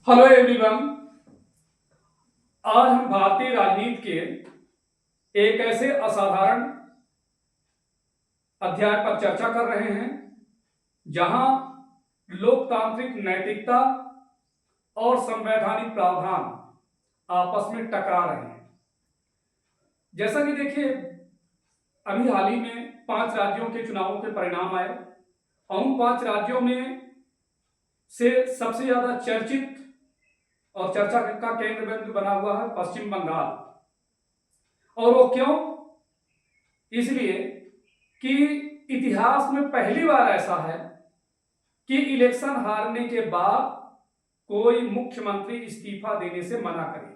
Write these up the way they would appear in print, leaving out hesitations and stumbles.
Hello everyone. आज हम भारतीय राजनीति के एक ऐसे असाधारण अध्याय पर चर्चा कर रहे हैं जहां लोकतांत्रिक नैतिकता और संवैधानिक प्रावधान आपस में टकरा रहे हैं। जैसा कि देखिए, अभी हाल ही में 5 राज्यों के चुनावों के परिणाम आए और उन 5 राज्यों में से सबसे ज्यादा चर्चित और चर्चा का केंद्र बिंदु बना हुआ है पश्चिम बंगाल। और वो क्यों? इसलिए कि इतिहास में पहली बार ऐसा है कि इलेक्शन हारने के बाद कोई मुख्यमंत्री इस्तीफा देने से मना करे।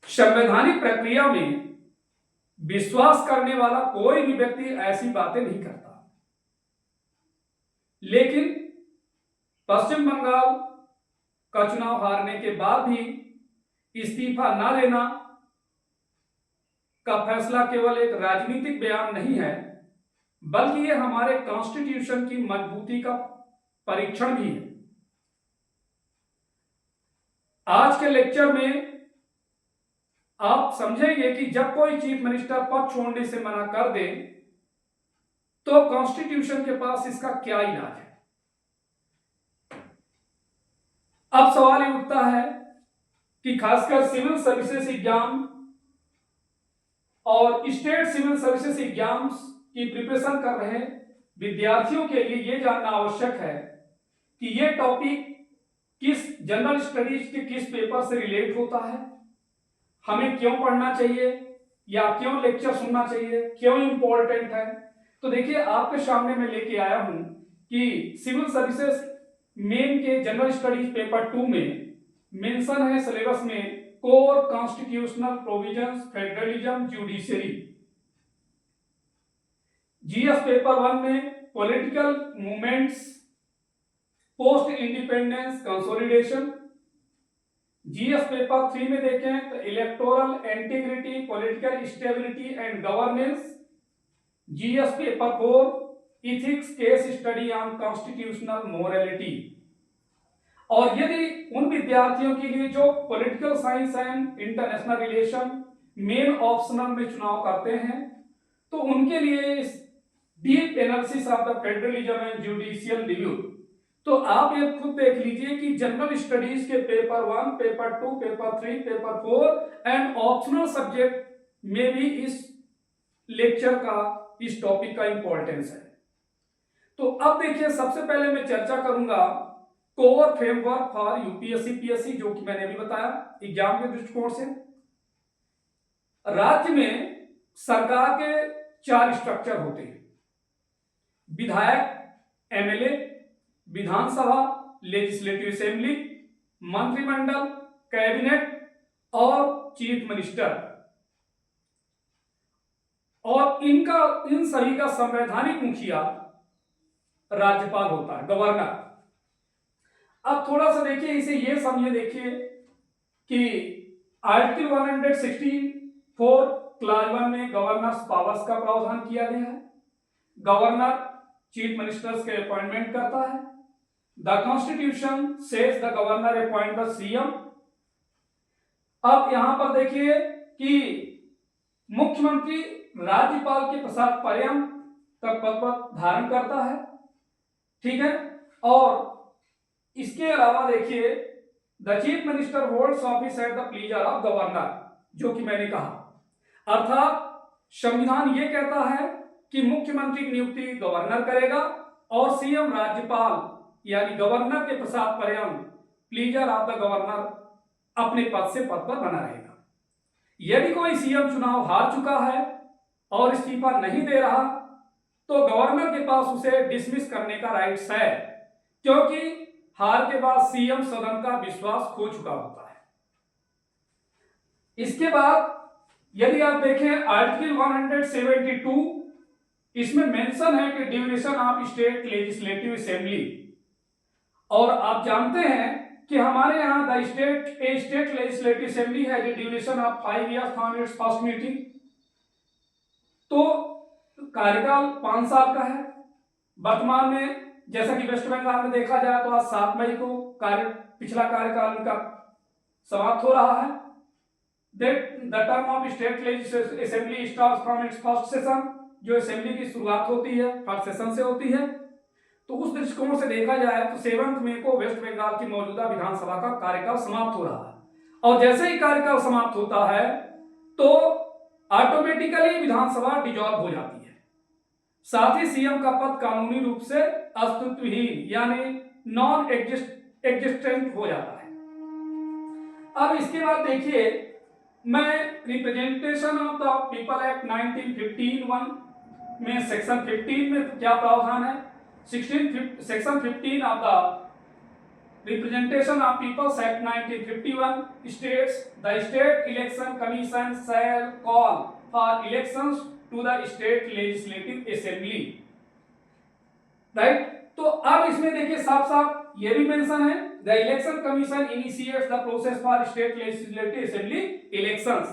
संवैधानिक प्रक्रिया में विश्वास करने वाला कोई भी व्यक्ति ऐसी बातें नहीं करता, लेकिन पश्चिम बंगाल का चुनाव हारने के बाद भी इस्तीफा न लेना का फैसला केवल एक राजनीतिक बयान नहीं है, बल्कि यह हमारे कॉन्स्टिट्यूशन की मजबूती का परीक्षण भी है। आज के लेक्चर में आप समझेंगे कि जब कोई चीफ मिनिस्टर पद छोड़ने से मना कर दे तो कॉन्स्टिट्यूशन के पास इसका क्या इलाज है। अब सवाल ये उठता है कि खासकर सिविल सर्विसेज एग्जाम और स्टेट सिविल सर्विसेज एग्जाम्स की प्रिपरेशन कर रहे विद्यार्थियों के लिए यह जानना आवश्यक है कि यह टॉपिक किस जनरल स्टडीज के किस पेपर से रिलेट होता है, हमें क्यों पढ़ना चाहिए या क्यों लेक्चर सुनना चाहिए, क्यों इंपॉर्टेंट है। तो देखिए, आपके सामने मैं लेके आया हूं कि सिविल सर्विसेज मेन के जनरल स्टडीज पेपर 2 में मेंशन है सिलेबस में core constitutional provisions, federalism, judiciary. GS paper 1 में political movements, post independence consolidation. GS paper 3 में देखें तो electoral integrity, political stability and governance. GS paper 4 ethics, case study on constitutional morality. और यदि उन विद्यार्थियों के लिए जो political science and international relation main optional में चुनाव करते हैं, तो उनके लिए इस deep analysis of the federalism and judicial review. तो आप ये खुद देख लीजिए कि जनरल स्टडीज के paper 1, paper 2, paper 3, paper 4 and optional subject में भी इस लेक्चर का, इस टॉपिक का इंपॉर्टेंस है। तो अब देखिए, सबसे पहले मैं चर्चा करूंगा core framework for UPSC PSC, जो कि मैंने अभी बताया एग्जाम के दृष्टिकोण से। राज्य में सरकार के 4 स्ट्रक्चर होते हैं: विधायक, एमएलए, विधानसभा, लेजिस्लेटिव असेंबली, मंत्रिमंडल, कैबिनेट और चीफ मिनिस्टर। और इन सभी का संवैधानिक मुखिया राज्यपाल होता है, गवर्नर। अब थोड़ा सा देखिए, इसे ये समझिए, देखिए कि आर्टिकल 164 क्लास 1 में गवर्नर्स पावर्स का प्रावधान किया गया है। गवर्नर चीफ मिनिस्टर्स के अपॉइंटमेंट करता है। The constitution says the governor appoint the CM. अब यहां पर देखिए कि मुख्यमंत्री राज्यपाल के पश्चात पर्यंत तक पद धारण करता है, ठीक है। और इसके अलावा देखिए, the chief minister holds office at the pleaser of governor, जो कि मैंने कहा। अर्थात संविधान ये कहता है कि मुख्यमंत्री की नियुक्ति गवर्नर करेगा और सीएम राज्यपाल यानी गवर्नर के पश्चात पर्यंत प्लीजर ऑफ द गवर्नर अपने पद से पद पर बना रहेगा। यदि कोई सीएम चुनाव हार चुका है और इस्तीफा नहीं दे रहा, तो गवर्नर के पास उसे डिसमिस करने का राइट्स है, क्योंकि हार के बाद सीएम सदन का विश्वास खो चुका होता है। इसके बाद यदि आप देखें आर्टिकल 172, इसमें मेंशन है कि duration of state legislative assembly. और आप जानते हैं कि हमारे यहां द स्टेट लेजिस्लेटिव असेंबली है the duration of 5 years from its first meeting. तो कार्यकाल 5 साल का है। वर्तमान में जैसा कि वेस्ट बंगाल में देखा जाए तो आज 7 मई को पिछला कार्यकाल उनका समाप्त हो रहा है। The term of state legislative assembly starts from its first session, जो असेंबली की शुरुआत होती है फर्स्ट सेशन से होती है। तो उस दृष्टिकोण से देखा जाए तो 7 मई को वेस्ट बंगाल की मौजूदा विधानसभा का कार्यकाल समाप्त हो रहा है, और जैसे ही कार्यकाल समाप्त होता है तो ऑटोमेटिकली विधानसभा डिसॉल्व हो जाती है। साथ ही सीएम का पद कानूनी रूप से अस्तित्वहीन यानी नॉन एग्जिस्टेंट हो जाता है। अब इसके बाद देखिए, मैं representation of the people act 1915 में सेक्शन 15 में क्या प्रावधान है। Section 15 of the representation of peoples act 1951 states the state election commission shall call for elections to the state legislative assembly, right. तो अब इसमें देखिए साफ साफ ये भी मेंशन है, the election commission initiates the process for state legislative assembly elections,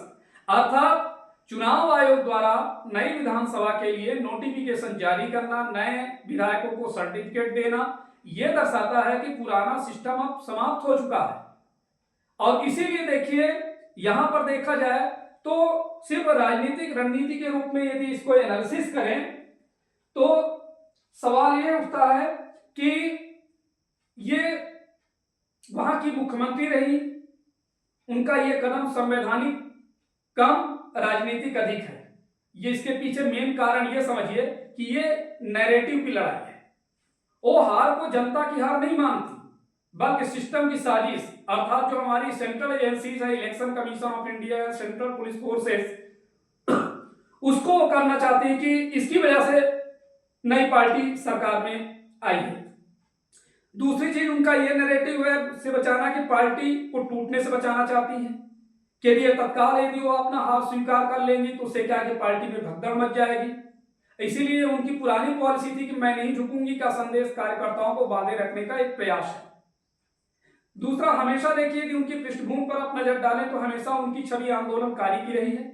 अर्थात चुनाव आयोग द्वारा नई विधानसभा के लिए नोटिफिकेशन जारी करना, नए विधायकों को सर्टिफिकेट देना, यह दर्शाता है कि पुराना सिस्टम अब समाप्त हो चुका है। और इसीलिए देखिए यहां पर देखा जाए तो सिर्फ राजनीतिक रणनीति के रूप में यदि इसको एनालिसिस करें तो सवाल यह उठता है कि ये वहां की मुख्यमंत्री रही, उनका यह कदम संवैधानिक कम राजनीतिक अधिक है। ये इसके पीछे मेन कारण ये समझिए कि ये नैरेटिव की लड़ाई है। वो हार को जनता की हार नहीं मानती, बल्कि सिस्टम की साजिश, अर्थात जो हमारी सेंट्रल एजेंसीज है, election commission of India, central police forces, उसको करना चाहते हैं कि इसकी वजह से नई पार्टी सरकार में आई है। दूसरी चीज उनका यह नैरेटिव है से बचाना कि पार्टी को टूटने से बचाना चाहती है कि यदि तत्काल यदि वो अपना हार स्वीकार कर लेंगी तो उससे क्या कि पार्टी में भगदड़ मच जाएगी। इसीलिए उनकी पुरानी पॉलिसी थी कि मैं नहीं झुकूंगी का संदेश कार्यकर्ताओं को बांधे रखने का एक प्रयास है। दूसरा, हमेशा देखिए कि उनकी पृष्ठभूमि पर आप नजर डालें तो हमेशा उनकी छवि आंदोलनकारी की रही है।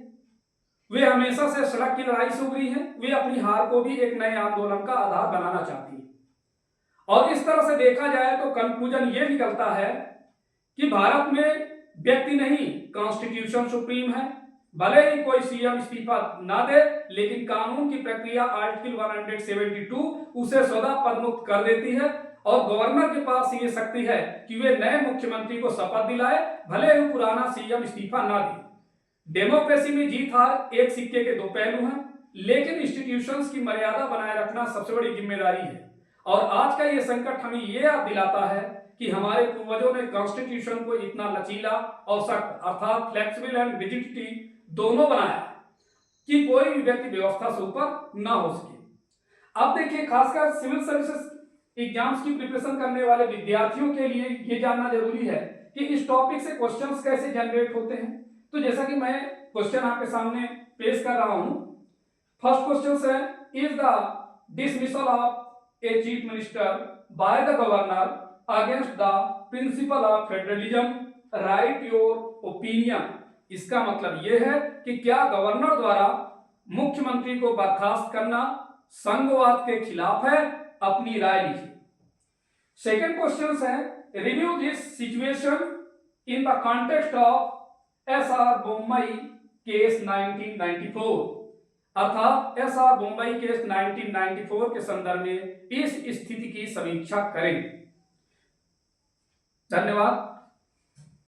वे हमेशा से सड़क की लड़ाई से उभरी है। वे अपनी हार को भी एक नए आंदोलन का आधार बनाना चाहती है। और इस तरह से देखा जाए तो कंक्लूजन ये निकलता है कि भारत में व्यक्ति नहीं कॉन्स्टिट्यूशन सुप्रीम है। भले ही कोई सीएम इस्तीफा ना दे, लेकिन कानून की प्रक्रिया आर्टिकल 172 उसे स्वतः पदमुक्त कर देती है और गवर्नर के पास ये शक्ति है कि वे नए मुख्यमंत्री को शपथ दिलाए, भले ही पुराना सीएम इस्तीफा ना दे। डेमोक्रेसी में जीत हार एक सिक्के के दो पहलू हैं, लेकिन इंस्टीट्यूशंस की मर्यादा बनाए रखना सबसे बड़ी जिम्मेदारी है। और आज का ये संकट हमें ये याद दिलाता है कि हमारे पूर्वजों ने कॉन्स्टिट्यूशन को इतना लचीला और सख्त अर्थात फ्लेक्सिबल एंड रिजिडिटी दोनों बनाया कि कोई भी व्यक्ति व्यवस्था से ऊपर ना हो सके। अब देखिए, खासकर सिविल सर्विसेज एग्जाम्स की प्रिपरेशन करने वाले विद्यार्थियों के लिए ये जानना जरूरी है कि इस टॉपिक से क्वेश्चंस कैसे जनरेट होते हैं। तो जैसा कि मैं क्वेश्चन आपके सामने पेश कर रहा हूं। फर्स्ट क्वेश्चन है, is the dismissal of a chief minister by the governor against the principle of federalism right your opinion. इसका मतलब यह है कि क्या गवर्नर द्वारा मुख्यमंत्री को बर्खास्त करना संघवाद के खिलाफ है? अपनी राय लिखिए। सेकंड क्वेश्चन है, review this situation in the context of SR Bommai case 1994, अर्थात एसआर बोम्मई केस 1994 के संदर्भ में इस स्थिति की समीक्षा करें। धन्यवाद।